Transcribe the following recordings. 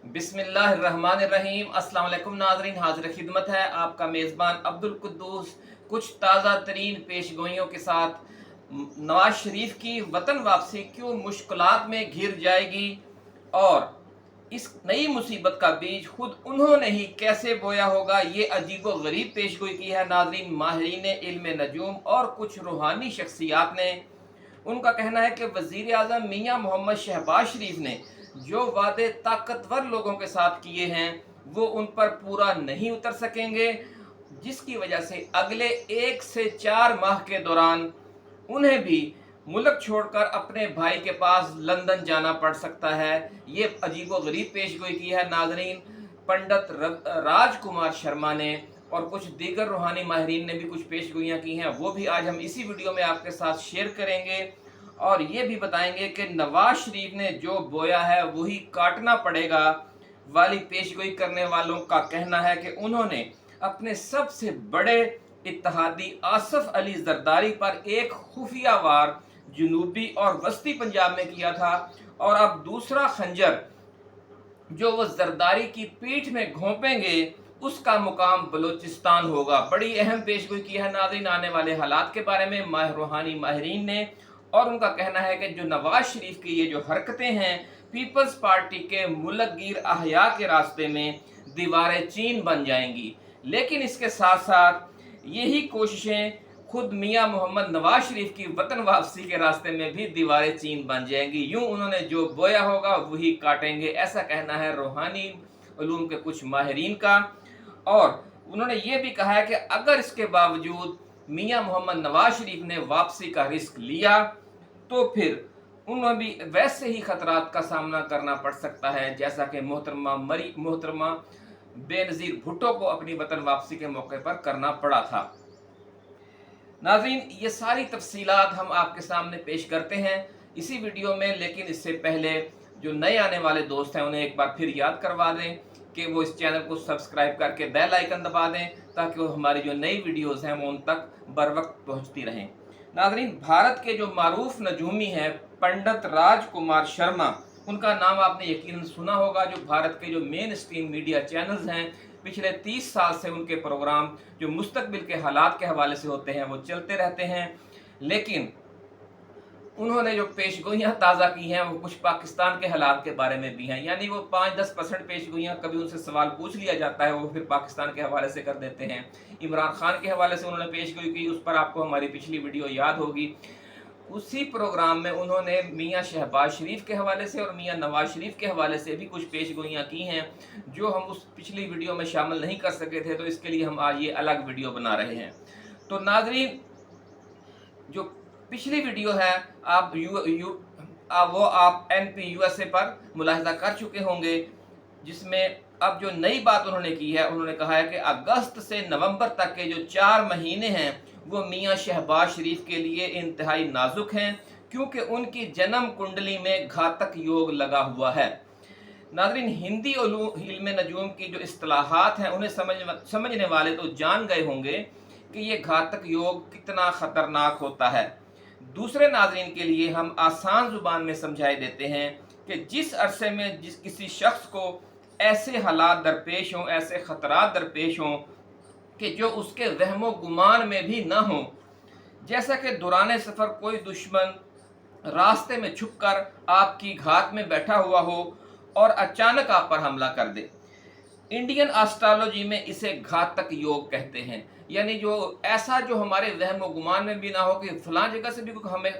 बिस्मिल्लाहिर्रहमानिर्रहीम। अस्सलाम वालेकुम नाज़रीन, हाज़िर खिदमत है आपका मेज़बान अब्दुल कुद्दूस कुछ ताज़ा तरीन पेशगोइयों के साथ। नवाज शरीफ की वतन वापसी क्यों मुश्किलात में घिर जाएगी और इस नई मुसीबत का बीज खुद उन्होंने ही कैसे बोया होगा, ये अजीबो गरीब पेशगोई की है नाज़रीन माहिरीन इल्म नजूम और कुछ रूहानी शख्सियात ने। उनका कहना है कि वज़ीर आज़म मियाँ मोहम्मद शहबाज शरीफ ने जो वादे ताकतवर लोगों के साथ किए हैं वो उन पर पूरा नहीं उतर सकेंगे, जिसकी वजह से अगले 1 से 4 माह के दौरान उन्हें भी मुल्क छोड़कर अपने भाई के पास लंदन जाना पड़ सकता है। ये अजीबो गरीब पेशगोई की है नाजरीन पंडित राजकुमार शर्मा ने, और कुछ दीगर रूहानी माहिरीन ने भी कुछ पेशगोइयाँ की हैं, वो भी आज हम इसी वीडियो में आपके साथ शेयर करेंगे और ये भी बताएंगे कि नवाज शरीफ ने जो बोया है वही काटना पड़ेगा वाली पेशगोई करने वालों का कहना है कि उन्होंने अपने सबसे बड़े इत्तेहादी आसफ अली जरदारी पर एक खुफिया वार जनूबी और वस्ती पंजाब में किया था, और अब दूसरा खंजर जो वो जरदारी की पीठ में घोंपेंगे उसका मुकाम बलूचिस्तान होगा। बड़ी अहम पेशगोई की है नाज़रीन आने वाले हालात के बारे में रूहानी माहिरीन ने, और उनका कहना है कि जो नवाज शरीफ की ये जो हरकतें हैं पीपल्स पार्टी के मुल्कगीर अहया के रास्ते में दीवारें चीन बन जाएंगी। लेकिन इसके साथ साथ यही कोशिशें खुद मियाँ मोहम्मद नवाज शरीफ की वतन वापसी के रास्ते में भी दीवारें चीन बन जाएंगी। यूं उन्होंने जो बोया होगा वही काटेंगे, ऐसा कहना है रूहानी उलूम के कुछ माहिरीन का। और उन्होंने ये भी कहा है कि अगर इसके बावजूद मियाँ मोहम्मद नवाज शरीफ ने वापसी का रिस्क लिया तो फिर उन्हें भी वैसे ही खतरात का सामना करना पड़ सकता है जैसा कि मोहतरमा बेनज़ीर भुट्टो को अपनी वतन वापसी के मौके पर करना पड़ा था। नाज़रीन ये सारी तफसीलात हम आपके सामने पेश करते हैं इसी वीडियो में, लेकिन इससे पहले जो नए आने वाले दोस्त हैं उन्हें एक बार फिर याद करवा दें कि वो इस चैनल को सब्सक्राइब करके बेल आइकन दबा दें ताकि वो हमारी जो नई वीडियोस हैं वो उन तक बर वक्त पहुँचती रहें। नाज़रीन भारत के जो मारूफ नजूमी हैं पंडित राजकुमार शर्मा, उनका नाम आपने यकीनन सुना होगा। जो भारत के जो मेन स्ट्रीम मीडिया चैनल्स हैं पिछले 30 साल से उनके प्रोग्राम जो मुस्तकबिल के हालात के हवाले से होते हैं वो चलते रहते हैं, लेकिन उन्होंने जो पेशगोइयाँ ताज़ा की हैं वो कुछ पाकिस्तान के हालात के बारे में भी हैं। यानी वो 5-10% पेशगोइयाँ कभी उनसे सवाल पूछ लिया जाता है वो फिर पाकिस्तान के हवाले से कर देते हैं। इमरान खान के हवाले से उन्होंने पेशगोई की, उस पर आपको हमारी पिछली वीडियो याद होगी। उसी प्रोग्राम में उन्होंने मियाँ शहबाज शरीफ के हवाले से और मियाँ नवाज शरीफ के हवाले से भी कुछ पेशगोइयाँ की हैं जो हम उस पिछली वीडियो में शामिल नहीं कर सके थे, तो इसके लिए हम आज ये अलग वीडियो बना रहे हैं। तो नाज़रीन जो पिछली वीडियो है आप वो आप NP USA पर मुलाहिजा कर चुके होंगे, जिसमें अब जो नई बात उन्होंने की है, उन्होंने कहा है कि अगस्त से नवंबर तक के जो 4 महीने हैं वो मियाँ शहबाज शरीफ के लिए इंतहाई नाजुक हैं क्योंकि उनकी जन्म कुंडली में घातक योग लगा हुआ है। नाज़रीन हिंदी इल्म नजूम की जो इस्तिलाहात हैं उन्हें समझने वाले तो जान गए होंगे कि ये घातक योग कितना ख़तरनाक होता है। दूसरे नाज़रीन के लिए हम आसान ज़ुबान में समझाए देते हैं कि जिस अरसे में किसी शख्स को ऐसे हालात दरपेश हों, ऐसे ख़तरात दरपेश हों कि जो उसके वहमो गुमान में भी ना हो, जैसा कि दौरान सफ़र कोई दुश्मन रास्ते में छुपकर आपकी घात में बैठा हुआ हो और अचानक आप पर हमला कर दे। इंडियन एस्ट्रोलॉजी में इसे घातक योग कहते हैं। यानी जो ऐसा जो हमारे वहम व गुमान में भी ना हो कि फलां जगह से भी कोई हमें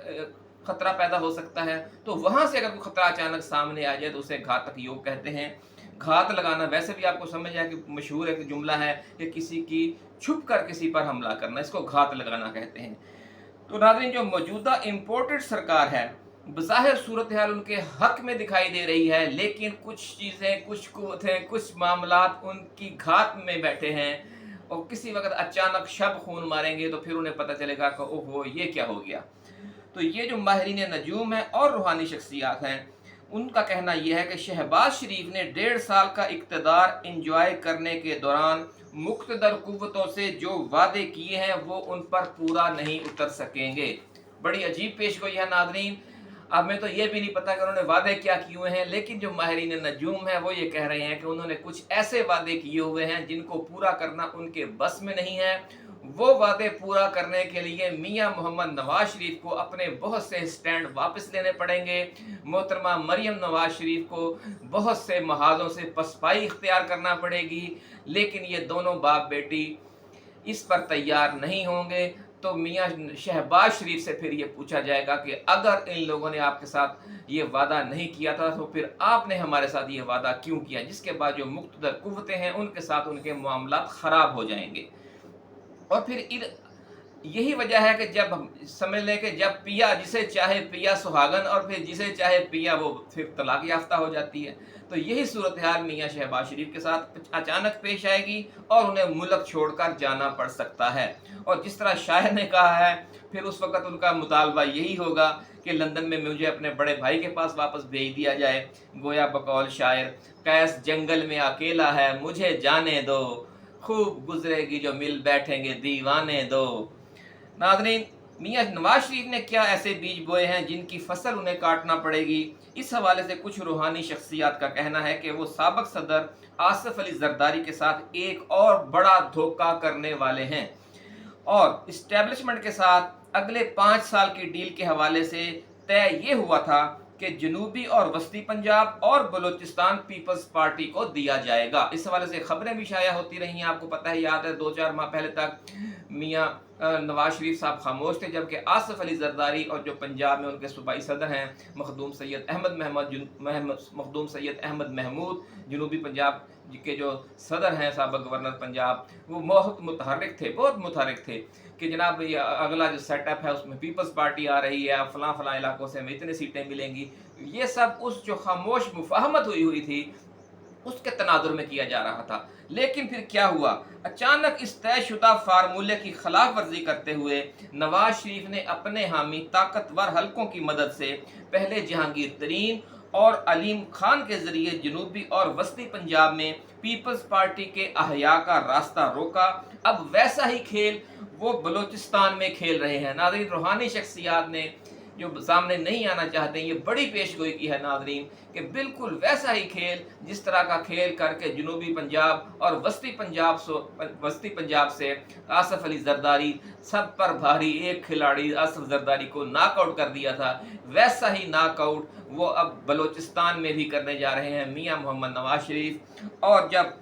खतरा पैदा हो सकता है, तो वहाँ से अगर कोई खतरा अचानक सामने आ जाए तो उसे घातक योग कहते हैं। घात लगाना वैसे भी आपको समझ आया कि मशहूर एक जुमला है कि किसी की छुप कर किसी पर हमला करना, इसको घात लगाना कहते हैं। तो नाज़रीन जो मौजूदा इम्पोर्टेड सरकार है बज़ाहिर सूरत हाल उनके हक में दिखाई दे रही है, लेकिन कुछ चीज़ें, कुछ कुव्वतें, कुछ मामलात उनकी घात में बैठे हैं और किसी वक्त अचानक शब खून मारेंगे तो फिर उन्हें पता चलेगा कि ओहो ये क्या हो गया। तो ये जो माहिरीन नजूम हैं और रूहानी शख्सियात हैं उनका कहना यह है कि शहबाज शरीफ ने 1.5 साल का इक़्तिदार इंजॉय करने के दौरान मुक़्तदर कुव्वतों से जो वादे किए हैं वो उन पर पूरा नहीं उतर सकेंगे। बड़ी अजीब पेशगोई है नाज़रीन। अब मैं तो ये भी नहीं पता कि उन्होंने वादे क्या किए हुए हैं, लेकिन जो माहिरीन नजूम है वो ये कह रहे हैं कि उन्होंने कुछ ऐसे वादे किए हुए हैं जिनको पूरा करना उनके बस में नहीं है। वो वादे पूरा करने के लिए मियां मोहम्मद नवाज शरीफ को अपने बहुत से स्टैंड वापस लेने पड़ेंगे। मोहतरमा मरियम नवाज शरीफ को बहुत से महाजों से पसपाई इख्तियार करना पड़ेगी, लेकिन ये दोनों बाप बेटी इस पर तैयार नहीं होंगे। तो मियां शहबाज शरीफ से फिर ये पूछा जाएगा कि अगर इन लोगों ने आपके साथ ये वादा नहीं किया था तो फिर आपने हमारे साथ ये वादा क्यों किया, जिसके बाद जो मुक़्तदर कुव्वतें हैं उनके साथ उनके मामला ख़राब हो जाएंगे। और फिर यही वजह है कि जब हम समझ लें कि जब पिया जिसे चाहे पिया सुहागन और फिर जिसे चाहे पिया वो फिर तलाक याफ्ता हो जाती है। तो यही सूरत हाल मियाँ शहबाज शरीफ के साथ अचानक पेश आएगी और उन्हें मुल्क छोड़कर जाना पड़ सकता है। और जिस तरह शायर ने कहा है, फिर उस वक़्त उनका मुतालबा यही होगा कि लंदन में मुझे अपने बड़े भाई के पास वापस भेज दिया जाए। गोया बकौल शायर, कैस जंगल में अकेला है मुझे जाने दो, खूब गुजरेगी जो मिल बैठेंगे दीवाने दो। नाज़रीन, मियां नवाज शरीफ ने क्या ऐसे बीज बोए हैं जिनकी फसल उन्हें काटना पड़ेगी। इस हवाले से कुछ रूहानी शख्सियात का कहना है कि वो साबिक सदर आसिफ अली जरदारी के साथ एक और बड़ा धोखा करने वाले हैं और इस्टेब्लिशमेंट के साथ अगले 5 साल की डील के हवाले से तय ये हुआ था कि जनूबी और वस्ती पंजाब और बलूचिस्तान पीपल्स पार्टी को दिया जाएगा। इस हवाले से खबरें भी शाया होती रही हैं, आपको पता है, याद है 2-4 माह पहले तक मियां नवाज शरीफ साहब खामोश थे, जबकि आसिफ अली जरदारी और जो पंजाब में उनके सूबाई सदर हैं मखदूम सैयद अहमद महमूद, जनूबी पंजाब के जो सदर हैं साबिक गवर्नर पंजाब, वो बहुत मुतहर्रिक थे कि जनाब ये अगला जो सेटअप है उसमें पीपल्स पार्टी आ रही है, फलां इलाकों से हमें इतनी सीटें मिलेंगी। ये सब उस जो खामोश मुफाहमत हुई थी उसके तनाजुर में किया जा रहा था। लेकिन फिर क्या हुआ, अचानक इस तयशुदा फार्मूले की खिलाफ वर्जी करते हुए नवाज शरीफ ने अपने हामी ताकतवर हलकों की मदद से पहले जहांगीर तरीन और अलीम खान के जरिए जनूबी और वस्ती पंजाब में पीपल्स पार्टी के अहया का रास्ता रोका। अब वैसा ही खेल वो बलूचिस्तान में खेल रहे हैं। नाज़रीन, रूहानी शख्सियात ने जो सामने नहीं आना चाहते, ये बड़ी पेशगोई की है नाज़रीन, कि बिल्कुल वैसा ही खेल जिस तरह का खेल करके जनूबी पंजाब और वस्ती पंजाब से आसिफ अली जरदारी सब पर भारी एक खिलाड़ी आसिफ जरदारी को नॉकआउट कर दिया था, वैसा ही नॉकआउट वो अब बलूचिस्तान में भी करने जा रहे हैं मियां मोहम्मद नवाज शरीफ। और जब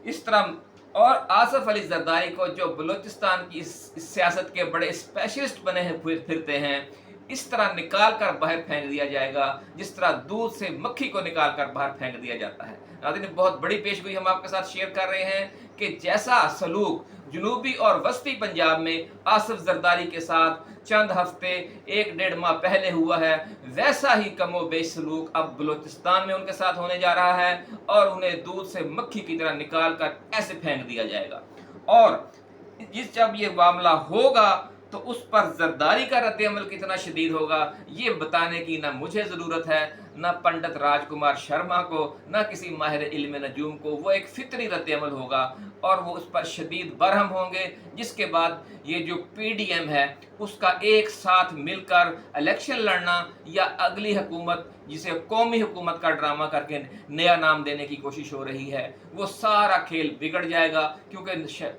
इस तरह और आसिफ अली जरदारी को जो बलूचिस्तान की इस सियासत के बड़े स्पेशलिस्ट बने हैं फिरते हैं, इस तरह निकाल कर बाहर फेंक दिया जाएगा जिस तरह दूध से मक्खी को निकाल कर बाहर फेंक दिया जाता है। नाज़रीन, बहुत बड़ी पेशगोई हम आपके साथ शेयर कर रहे हैं कि जैसा सलूक जनूबी और वस्ती पंजाब में आसिफ जरदारी के साथ चंद हफ्ते 1-1.5 माह पहले हुआ है, वैसा ही कमो बेश सलूक अब बलूचिस्तान में उनके साथ होने जा रहा है और उन्हें दूध से मक्खी की तरह निकाल कर ऐसे फेंक दिया जाएगा। और जब ये मामला होगा तो उस पर जरदारी का रद्द-ए-अमल कितना शदीद होगा, ये बताने की ना मुझे ज़रूरत है, ना पंडित राजकुमार शर्मा को, ना किसी माहिर इल्म नजूम को। वो एक फितरी रद्द-ए-अमल होगा और वो उस पर शदीद बरहम होंगे, जिसके बाद ये जो PDM है उसका एक साथ मिलकर इलेक्शन लड़ना या अगली हुकूमत जिसे कौमी हुकूमत का ड्रामा करके नया नाम देने की कोशिश हो रही है, वो सारा खेल बिगड़ जाएगा। क्योंकि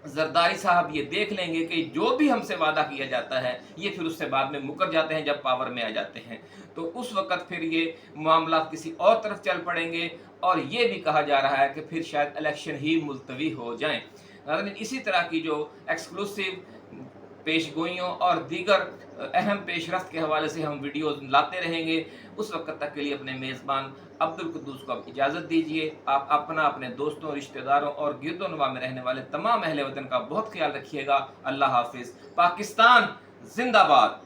जरदारी साहब ये देख लेंगे कि जो भी हमसे वादा किया जाता है ये फिर उससे बाद में मुकर जाते हैं जब पावर में आ जाते हैं, तो उस वक़्त फिर ये मामला किसी और तरफ चल पड़ेंगे और ये भी कहा जा रहा है कि फिर शायद इलेक्शन ही मुलतवी हो जाएं। नाज़रीन, इसी तरह की जो एक्सक्लूसिव पेशगोइयों और दीगर अहम पेशरफ्त के हवाले से हम वीडियो लाते रहेंगे। उस वक्त तक के लिए अपने मेज़बान अब्दुल कुद्दूस को आप इजाज़त दीजिए। आप अपना, अपने दोस्तों, रिश्तेदारों और गिरदोनवा में रहने वाले तमाम अहले वतन का बहुत ख्याल रखिएगा। अल्लाह हाफिज़। पाकिस्तान जिंदाबाद।